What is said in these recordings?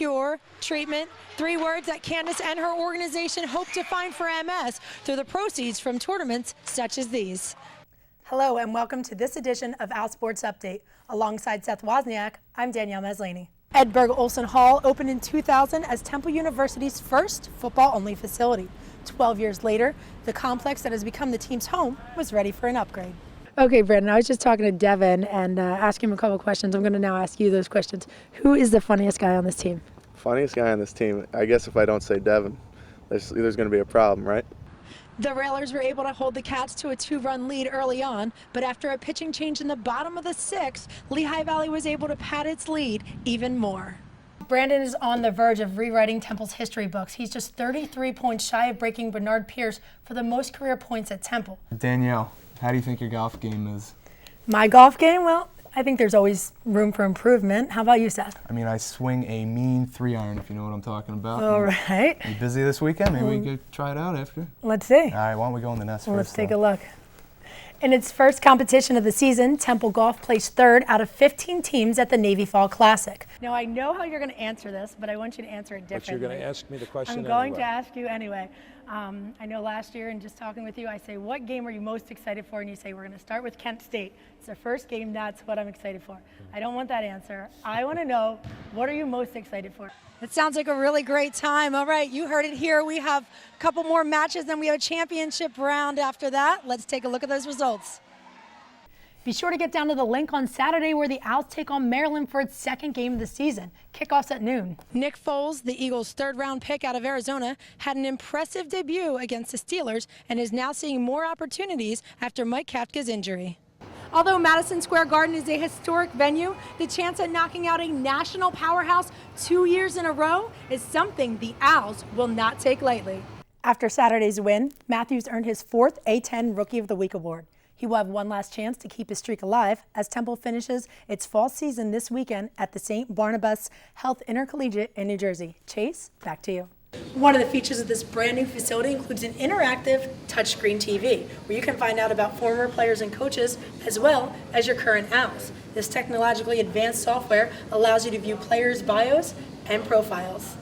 cure, treatment, 3 words that Candace and her organization hope to find for MS through the proceeds from tournaments such as these. Hello and welcome to this edition of Al Sports Update. Alongside Seth Wozniak, I'm Danielle Maslany. Edberg Olson Hall opened in 2000 as Temple University's first football-only facility. 12 years later, the complex that has become the team's home was ready for an upgrade. Okay, Brandon, I was just talking to Devin and asking him a couple questions. I'm going to now ask you those questions. Who is the funniest guy on this team? Funniest guy on this team? I guess if I don't say Devin, there's going to be a problem, right? The Railers were able to hold the Cats to a 2-run lead early on, but after a pitching change in the bottom of the 6th, Lehigh Valley was able to pad its lead even more. Brandon is on the verge of rewriting Temple's history books. He's just 33 points shy of breaking Bernard Pierce for the most career points at Temple. Danielle, how do you think your golf game is? My golf game? Well, I think there's always room for improvement. How about you, Seth? I mean, I swing a mean 3-iron, if you know what I'm talking about. All right. You busy this weekend? Maybe we could try it out after. Let's see. All right, why don't we go in the nest first? Let's take a look. In its first competition of the season, Temple Golf placed 3rd out of 15 teams at the Navy Fall Classic. Now, I know how you're going to answer this, but I want you to answer it differently. But you're going to ask me the question I'm going anyway. to ask you anyway. I know last year, and just talking with you, I say, what game are you most excited for? And you say, we're going to start with Kent State. It's their first game. That's what I'm excited for. I don't want that answer. I want to know, what are you most excited for? It sounds like a really great time. All right, you heard it here. We have a couple more matches, then we have a championship round after that. Let's take a look at those results. Be sure to get down to the link on Saturday where the Owls take on Maryland for its 2nd game of the season. Kickoff's at noon. Nick Foles, the Eagles' 3rd-round pick out of Arizona, had an impressive debut against the Steelers and is now seeing more opportunities after Mike Kafka's injury. Although Madison Square Garden is a historic venue, the chance at knocking out a national powerhouse 2 years in a row is something the Owls will not take lightly. After Saturday's win, Matthews earned his 4th A10 Rookie of the Week award. He will have one last chance to keep his streak alive as Temple finishes its fall season this weekend at the St. Barnabas Health Intercollegiate in New Jersey. Chase, back to you. One of the features of this brand new facility includes an interactive touchscreen TV where you can find out about former players and coaches as well as your current Owls. This technologically advanced software allows you to view players' bios and profiles.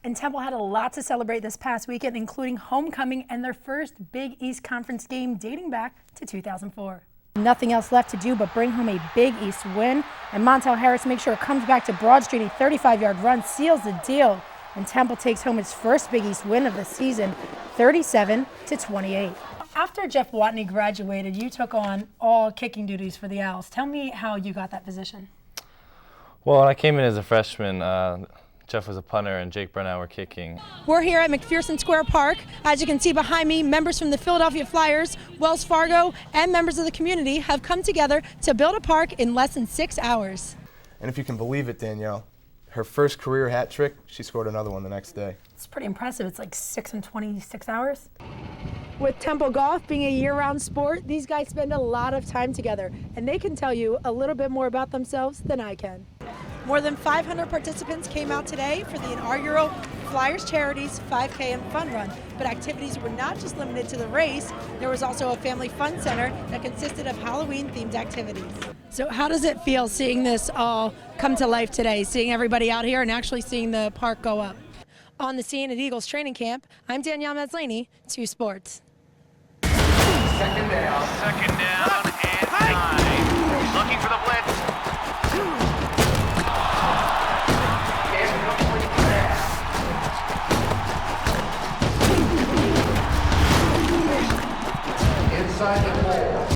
And Temple had a lot to celebrate this past weekend, including homecoming and their first Big East Conference game dating back to 2004. Nothing else left to do but bring home a Big East win, and Montel Harris makes sure it comes back to Broad Street. A 35-yard run seals the deal, and Temple takes home its first Big East win of the season, 37-28. After Jeff Watney graduated, you took on all kicking duties for the Owls. Tell me how you got that position. Well, when I came in as a freshman, Jeff was a punter and Jake Brennan were kicking. We're here at McPherson Square Park. As you can see behind me, members from the Philadelphia Flyers, Wells Fargo, and members of the community have come together to build a park in less than 6 hours. And if you can believe it, Danielle, her first career hat trick, she scored another one the next day. It's pretty impressive. It's like 6 in 26 hours. With Temple Golf being a year-round sport, these guys spend a lot of time together, and they can tell you a little bit more about themselves than I can. More than 500 participants came out today for the inaugural Flyers Charities 5K and Fun Run. But activities were not just limited to the race. There was also a family fun center that consisted of Halloween-themed activities. So how does it feel seeing this all come to life today, seeing everybody out here and actually seeing the park go up? On the scene at Eagles training camp, I'm Danielle Maslany, 2 Sports. Second down and 9. Looking for the blitz. Inside the ball.